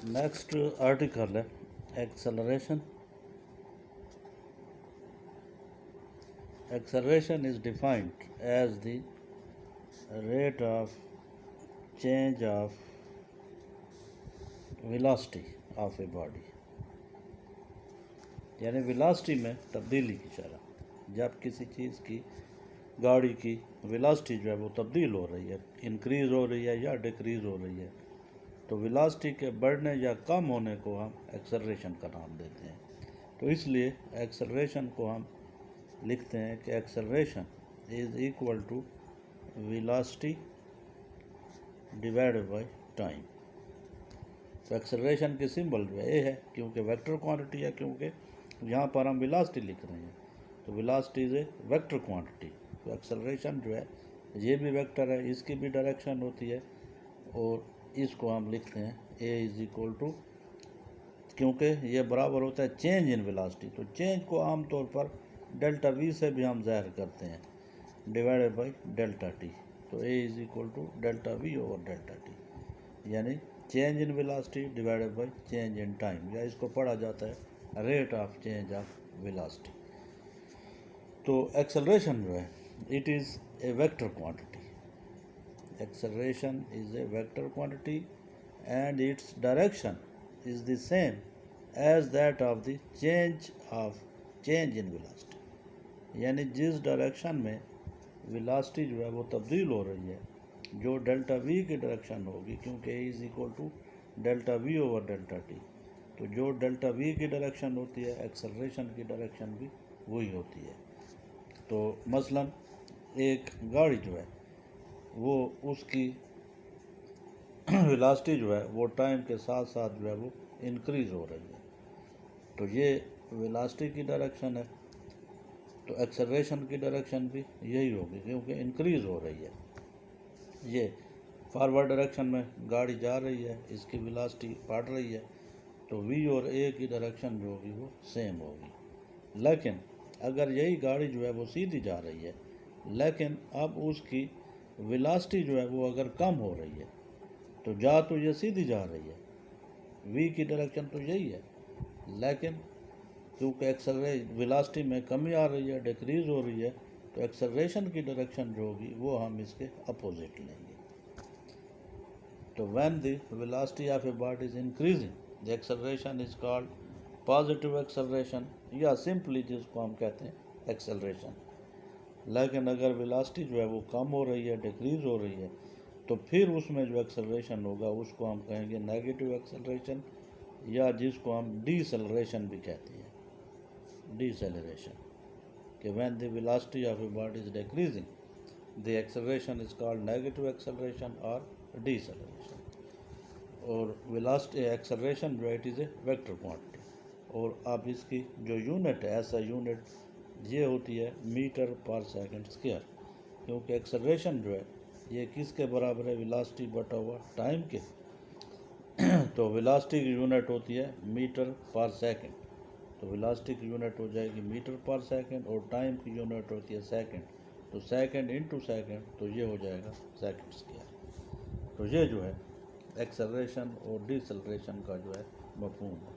Next article है acceleration. Acceleration is defined as the rate of change of velocity of a body. यानी velocity में तब्दीली की शरह. जब किसी चीज़ की गाड़ी की वेलोसिटी जो है वो तब्दील हो रही है, इंक्रीज़ हो रही है या डिक्रीज़ हो रही है, तो वेलोसिटी के बढ़ने या कम होने को हम एक्सेलरेशन का नाम देते हैं. तो इसलिए एक्सेलरेशन को हम लिखते हैं कि acceleration is equal to velocity divided by time. तो एक्सेलरेशन की सिंबल जो है ए है, क्योंकि वेक्टर क्वांटिटी है, क्योंकि यहाँ पर हम वेलोसिटी लिख रहे हैं. तो velocity is a vector quantity. तो एक्सेलरेशन जो है ये भी वेक्टर है, इसकी भी डायरेक्शन होती है, और इसको हम लिखते हैं ए इज इक्वल टू, क्योंकि ये बराबर होता है चेंज इन वेलोसिटी. तो चेंज को आमतौर पर डेल्टा वी से भी हम ज़ाहिर करते हैं, डिवाइडेड बाई डेल्टा टी. तो A is equal to delta V over delta T, यानी change in velocity divided by change in time, या इसको पढ़ा जाता है rate of change of velocity. तो एक्सेलरेशन जो है it is a vector quantity. Acceleration is a vector quantity and its direction is the same as that of the change in velocity. यानी जिस डायरेक्शन में वेलोसिटी जो है वो तब्दील हो रही है, जो डेल्टा वी की डायरेक्शन होगी, क्योंकि A is equal to delta V over delta T. तो जो डेल्टा वी की डायरेक्शन होती है, एक्सेलरेशन की डायरेक्शन भी वही होती है. तो मसलन एक गाड़ी जो है वो उसकी वेलोसिटी जो है वो टाइम के साथ साथ जो है वो इंक्रीज़ हो रही है. तो ये वेलोसिटी की डायरेक्शन है, तो एक्सेलरेशन की डायरेक्शन भी यही होगी, क्योंकि इंक्रीज़ हो रही है. ये फॉरवर्ड डायरेक्शन में गाड़ी जा रही है, इसकी वेलोसिटी बढ़ रही है, तो वी और ए की डायरेक्शन जो होगी वो सेम होगी. लेकिन अगर यही गाड़ी जो है वो सीधी जा रही है, लेकिन अब उसकी वेलोसिटी जो है वो अगर कम हो रही है, तो जा तो ये सीधी जा रही है, वी की डायरेक्शन तो यही है, लेकिन क्योंकि वेलोसिटी में कमी आ रही है, डिक्रीज़ हो रही है, तो एक्सेलरेशन की डायरेक्शन जो होगी वो हम इसके अपोजिट लेंगे. तो when the velocity of a body is increasing, the acceleration is called positive acceleration, या सिंपली जिसको हम कहते हैं एक्सेलरेशन. लेकिन अगर वेलोसिटी जो है वो कम हो रही है, डिक्रीज़ हो रही है, तो फिर उसमें जो एक्सेलरेशन होगा उसको हम कहेंगे नेगेटिव एक्सेलरेशन, या जिसको हम डीसेलरेशन भी कहते हैं. Deceleration, कि when the velocity of a body is decreasing, the acceleration is called negative acceleration or deceleration. और velocity acceleration जो है it is a vector quantity. और अब इसकी जो यूनिट है, ऐसा यूनिट ये होती है मीटर पर सेकंड स्क्वायर, क्योंकि एक्सेलरेशन जो है ये किसके बराबर है, वेलोसिटी बटा हुआ टाइम के. तो वेलोसिटी की यूनिट होती है मीटर पर सेकंड, तो वेलोसिटी की यूनिट हो जाएगी मीटर पर सेकंड, और टाइम की यूनिट होती है सेकंड, तो सेकंड इंटू सेकंड, तो ये हो जाएगा सेकंड स्क्वायर. तो ये जो है एक्सेलरेशन और डिसेलरेशन का जो है मफहूम है.